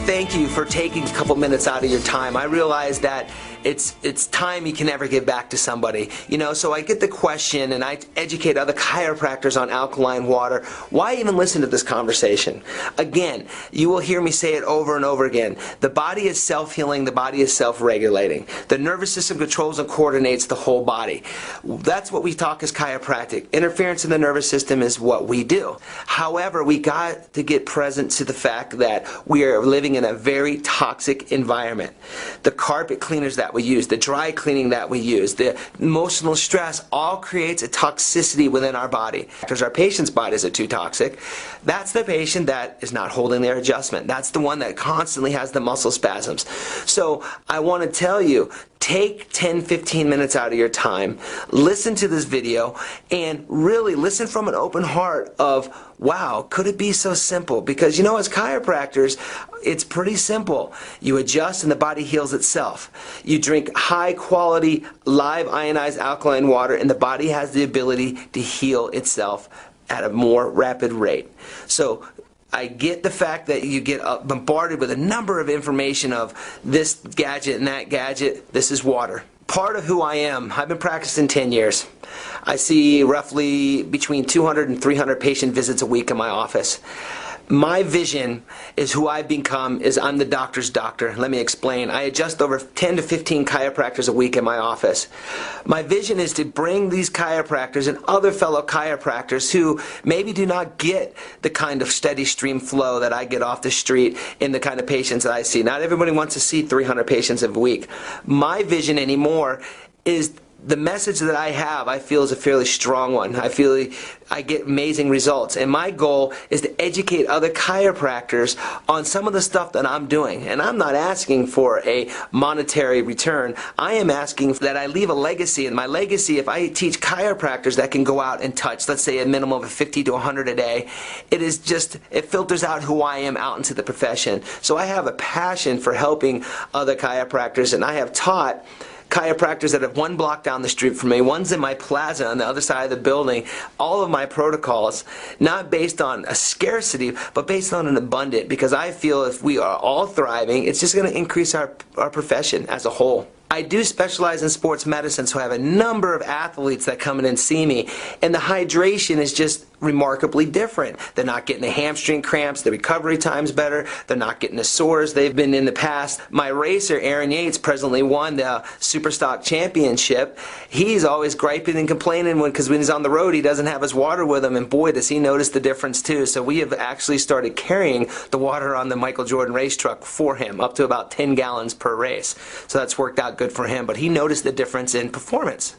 Thank you for taking a couple minutes out of your time. I realize that it's time you can never give back to somebody. You know, so I get the question, and I educate other chiropractors on alkaline water. Why even listen to this conversation? Again, you will hear me say it over and over again. The body is self-healing. The body is self-regulating. The nervous system controls and coordinates the whole body. That's what we talk as chiropractic. Interference in the nervous system is what we do. However, we got to get present to the fact that we are living in a very toxic environment. The carpet cleaners that we use, the dry cleaning that we use, the emotional stress all creates a toxicity within our body. Because our patient's bodies are too toxic, that's the patient that is not holding their adjustment. That's the one that constantly has the muscle spasms. So I want to tell you, take 10-15 minutes out of your time, listen to this video, and really listen from an open heart of, wow, could it be so simple? Because, you know, as chiropractors, it's pretty simple. You adjust and the body heals itself. You drink high quality, live ionized alkaline water, and the body has the ability to heal itself at a more rapid rate. So I get the fact that you get bombarded with a number of information of this gadget and that gadget. This is water. Part of who I am, I've been practicing 10 years. I see roughly between 200 and 300 patient visits a week in my office. My vision is who I've become is I'm the doctor's doctor. Let me explain. I adjust over 10 to 15 chiropractors a week in my office. My vision is to bring these chiropractors and other fellow chiropractors who maybe do not get the kind of steady stream flow that I get off the street in the kind of patients that I see. Not everybody wants to see 300 patients a week. My vision anymore is the message that I have, I feel, is a fairly strong one. I feel I get amazing results. And my goal is to educate other chiropractors on some of the stuff that I'm doing. And I'm not asking for a monetary return. I am asking that I leave a legacy. And my legacy, if I teach chiropractors that can go out and touch, let's say a minimum of 50 to 100 a day, it filters out who I am out into the profession. So I have a passion for helping other chiropractors, and I have taught chiropractors that have one block down the street from me, one's in my plaza on the other side of the building, all of my protocols, not based on a scarcity, but based on an abundant, because I feel if we are all thriving, it's just going to increase our profession as a whole. I do specialize in sports medicine, so I have a number of athletes that come in and see me, and the hydration is just remarkably different. They're not getting the hamstring cramps, the recovery time's better, they're not getting the sores they've been in the past. My racer, Aaron Yates, presently won the Superstock Championship. He's always griping and complaining because when he's on the road he doesn't have his water with him, and boy does he notice the difference too. So we have actually started carrying the water on the Michael Jordan race truck for him, up to about 10 gallons per race. So that's worked out good for him, but he noticed the difference in performance.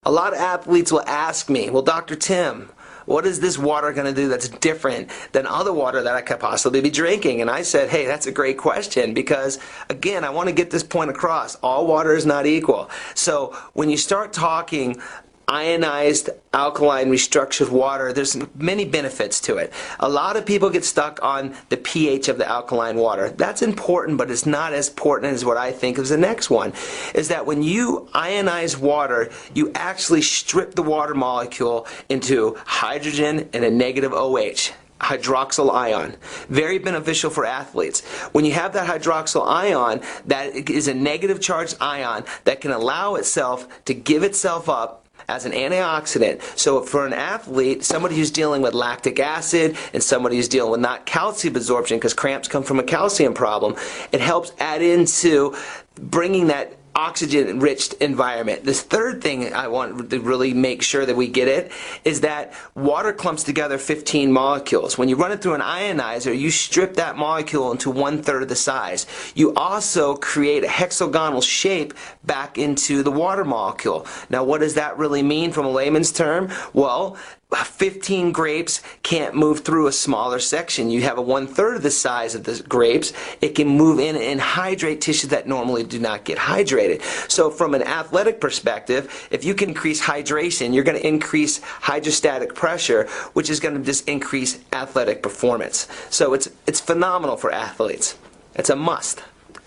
A lot of athletes will ask me, well, Dr. Tim, what is this water going to do that's different than other water that I could possibly be drinking? And I said, hey, that's a great question, because again, I want to get this point across. All water is not equal. So when you start talking ionized, alkaline, restructured water, there's many benefits to it. A lot of people get stuck on the pH of the alkaline water. That's important, but it's not as important as what I think is the next one, is that when you ionize water, you actually strip the water molecule into hydrogen and a negative OH. Hydroxyl ion. Very beneficial for athletes. When you have that hydroxyl ion, that is a negative charged ion that can allow itself to give itself up as an antioxidant. So for an athlete, somebody who's dealing with lactic acid and somebody who's dealing with not calcium absorption, because cramps come from a calcium problem, it helps add into bringing that oxygen-rich environment. This third thing I want to really make sure that we get it is that water clumps together 15 molecules. When you run it through an ionizer, you strip that molecule into 1/3 of the size. You also create a hexagonal shape back into the water molecule. Now, what does that really mean from a layman's term? Well, 15 grapes can't move through a smaller section. You have a 1/3 of the size of the grapes. It can move in and hydrate tissues that normally do not get hydrated. So from an athletic perspective, if you can increase hydration, you're going to increase hydrostatic pressure, which is going to just increase athletic performance. So it's phenomenal for athletes. It's a must.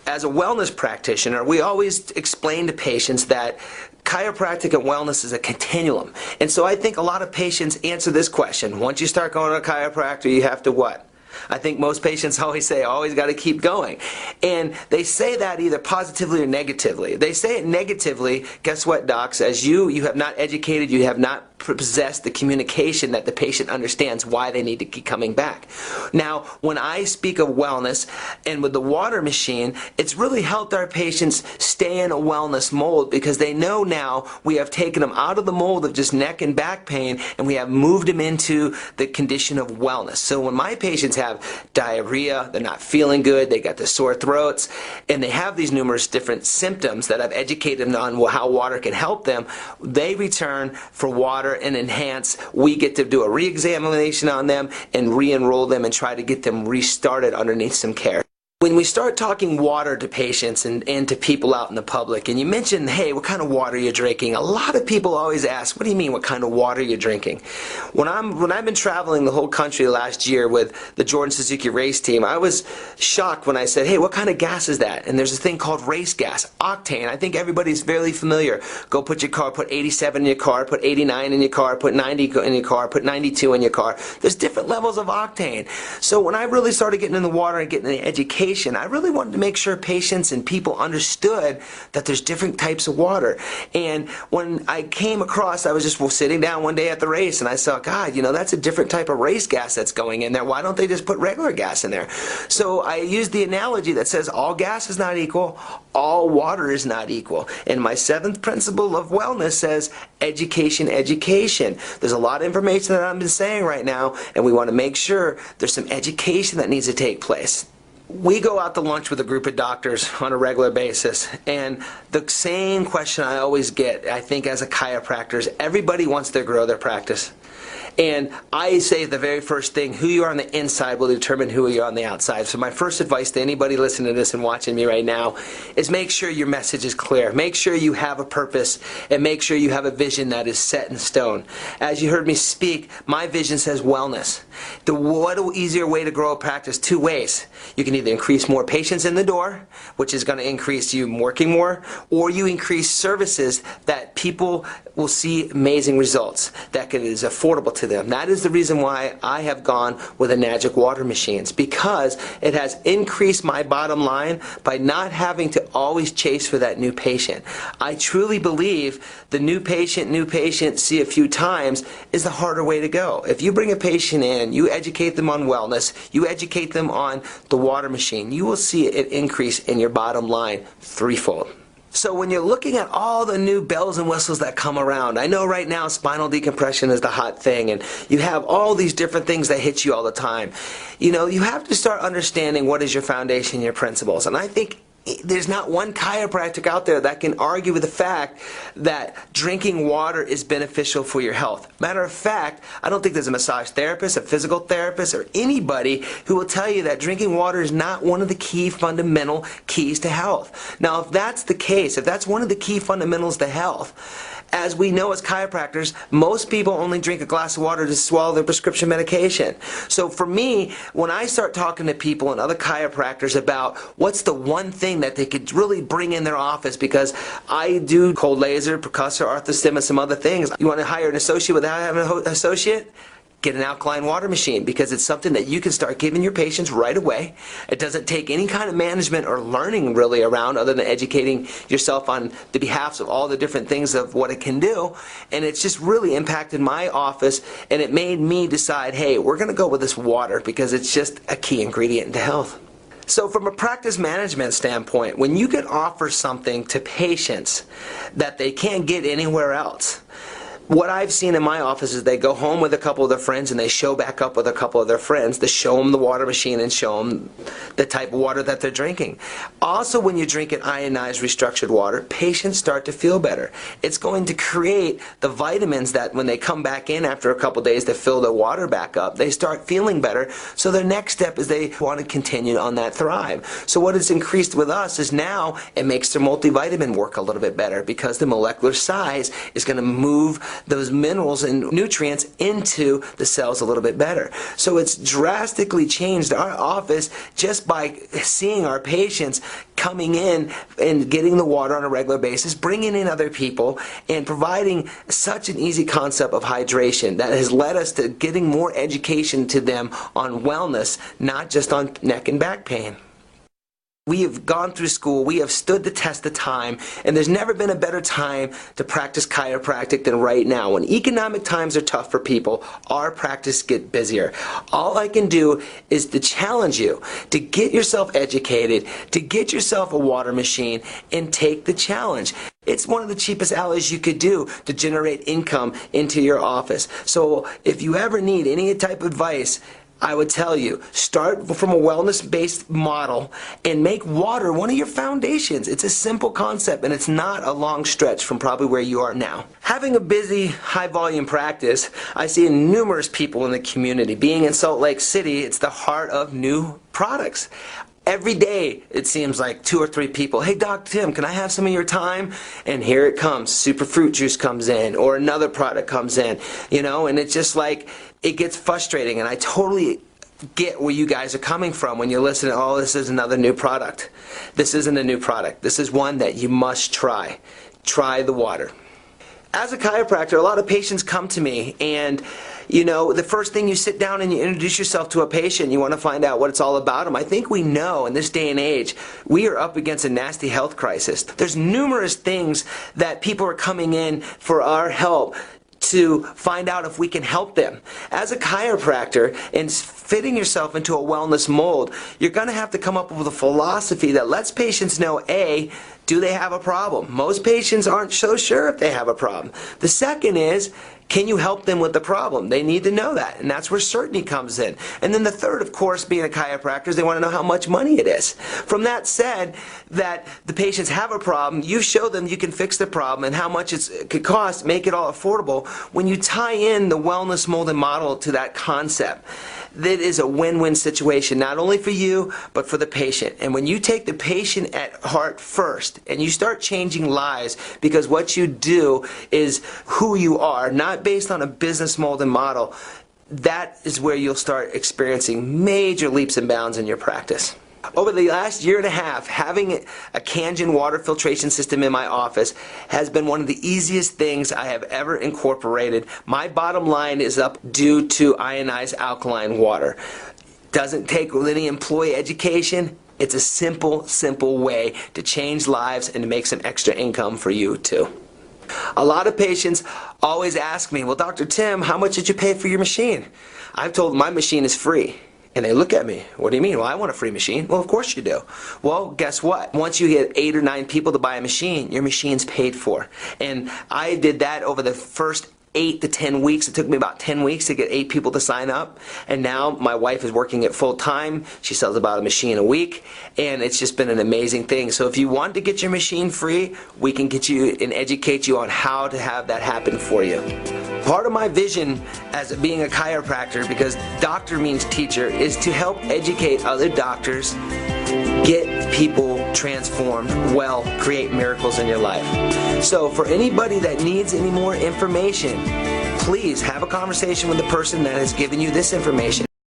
As a wellness practitioner, we always explain to patients that chiropractic and wellness is a continuum. And so I think a lot of patients answer this question. Once you start going to a chiropractor, you have to what? I think most patients always say, always got to keep going. And they say that either positively or negatively. They say it negatively, guess what, docs? As you have not educated, you have not possessed the communication that the patient understands why they need to keep coming back. Now, when I speak of wellness and with the water machine, it's really helped our patients stay in a wellness mold because they know now we have taken them out of the mold of just neck and back pain and we have moved them into the condition of wellness. So when my patients have diarrhea, they're not feeling good, they got the sore throats, and they have these numerous different symptoms that I've educated them on how water can help them, they return for water and enhance. We get to do a re-examination on them and re-enroll them and try to get them restarted underneath some care. When we start talking water to patients and to people out in the public, and you mention, hey, what kind of water are you drinking? A lot of people always ask, what do you mean, what kind of water are you drinking? When I've been traveling the whole country last year with the Jordan Suzuki race team, I was shocked when I said, hey, what kind of gas is that? And there's a thing called race gas, octane. I think everybody's fairly familiar. Go put your car, put 87 in your car, put 89 in your car, put 90 in your car, put 92 in your car. There's different levels of octane. So when I really started getting in the water and getting the education, I really wanted to make sure patients and people understood that there's different types of water. And when I came across, I was just sitting down one day at the race and I saw, God, that's a different type of race gas that's going in there. Why don't they just put regular gas in there? So I used the analogy that says all gas is not equal, all water is not equal. And my 7th principle of wellness says education, education. There's a lot of information that I've been saying right now, and we want to make sure there's some education that needs to take place. We go out to lunch with a group of doctors on a regular basis, and the same question I always get, I think as a chiropractor, is everybody wants to grow their practice. And I say the very first thing, who you are on the inside will determine who you are on the outside. So my first advice to anybody listening to this and watching me right now is make sure your message is clear. Make sure you have a purpose and make sure you have a vision that is set in stone. As you heard me speak, my vision says wellness. What easier way to grow a practice? 2 ways. You can either increase more patients in the door, which is going to increase you working more, or you increase services that people will see amazing results that is affordable to them. That is the reason why I have gone with the Magic Water Machines, because it has increased my bottom line by not having to always chase for that new patient. I truly believe the new patient, see a few times is the harder way to go. If you bring a patient in, you educate them on wellness, you educate them on the water machine, you will see an increase in your bottom line threefold. So when you're looking at all the new bells and whistles that come around, I know right now spinal decompression is the hot thing, and you have all these different things that hit you all the time. You have to start understanding what is your foundation, your principles. And I think there's not one chiropractic out there that can argue with the fact that drinking water is beneficial for your health. Matter of fact, I don't think there's a massage therapist, a physical therapist, or anybody who will tell you that drinking water is not one of the key fundamental keys to health. Now, if that's the case, if that's one of the key fundamentals to health, as we know as chiropractors, most people only drink a glass of water to swallow their prescription medication. So for me, when I start talking to people and other chiropractors about what's the one thing that they could really bring in their office, because I do cold laser, percussive, arthostim, and some other things. You want to hire an associate without having an associate? Get an alkaline water machine, because it's something that you can start giving your patients right away. It doesn't take any kind of management or learning really around other than educating yourself on the behalfs of all the different things of what it can do. And it's just really impacted my office, and it made me decide, hey, we're going to go with this water because it's just a key ingredient into health. So from a practice management standpoint, when you can offer something to patients that they can't get anywhere else, what I've seen in my office is they go home with a couple of their friends and they show back up with a couple of their friends to show them the water machine and show them the type of water that they're drinking. Also, when you drink an ionized restructured water, patients start to feel better. It's going to create the vitamins that when they come back in after a couple of days to fill their water back up, they start feeling better. So their next step is they want to continue on that thrive. So what has increased with us is now it makes their multivitamin work a little bit better because the molecular size is going to move those minerals and nutrients into the cells a little bit better. So it's drastically changed our office just by seeing our patients coming in and getting the water on a regular basis, bringing in other people, and providing such an easy concept of hydration that has led us to getting more education to them on wellness, not just on neck and back pain. We have gone through school, we have stood the test of time, and there's never been a better time to practice chiropractic than right now. When economic times are tough for people, our practice gets busier. All I can do is to challenge you to get yourself educated, to get yourself a water machine, and take the challenge. It's one of the cheapest alleys you could do to generate income into your office. So if you ever need any type of advice, I would tell you, start from a wellness-based model and make water one of your foundations. It's a simple concept and it's not a long stretch from probably where you are now. Having a busy, high-volume practice, I see numerous people in the community. Being in Salt Lake City, it's the heart of new products. Every day, it seems like 2 or 3 people, hey, Doc Tim, can I have some of your time? And here it comes. Super fruit juice comes in, or another product comes in, and it's just like, it gets frustrating. And I totally get where you guys are coming from when you listen to, oh, this is another new product. This isn't a new product. This is one that you must try. Try the water. As a chiropractor, a lot of patients come to me and the first thing you sit down and you introduce yourself to a patient, you want to find out what it's all about them. I think we know in this day and age, we are up against a nasty health crisis. There's numerous things that people are coming in for our help to find out if we can help them. As a chiropractor and fitting yourself into a wellness mold, you're going to have to come up with a philosophy that lets patients know, A, do they have a problem? Most patients aren't so sure if they have a problem. The second is, can you help them with the problem? They need to know that, and that's where certainty comes in. And then the third, of course, being a chiropractor, is they want to know how much money it is. From that said, that the patients have a problem, you show them you can fix the problem and how much it could cost, make it all affordable. When you tie in the wellness molded model to that concept, that is a win-win situation, not only for you, but for the patient. And when you take the patient at heart first, and you start changing lives, because what you do is who you are, not based on a business molded model, that is where you'll start experiencing major leaps and bounds in your practice. Over the last year and a half, having a Kangen water filtration system in my office has been one of the easiest things I have ever incorporated. My bottom line is up due to ionized alkaline water. Doesn't take any employee education. It's a simple, simple way to change lives and to make some extra income for you too. A lot of patients always ask me, well, Dr. Tim, how much did you pay for your machine? I've told them my machine is free. And they look at me, what do you mean? Well, I want a free machine. Well, of course you do. Well, guess what? Once you get 8 or 9 people to buy a machine, your machine's paid for. And I did that over the first 8 to 10 weeks. It took me about 10 weeks to get 8 people to sign up. And now my wife is working it full time. She sells about a machine a week. And it's just been an amazing thing. So if you want to get your machine free, we can get you and educate you on how to have that happen for you. Part of my vision as being a chiropractor, because doctor means teacher, is to help educate other doctors, get people transformed, well, create miracles in your life. So for anybody that needs any more information, please have a conversation with the person that has given you this information.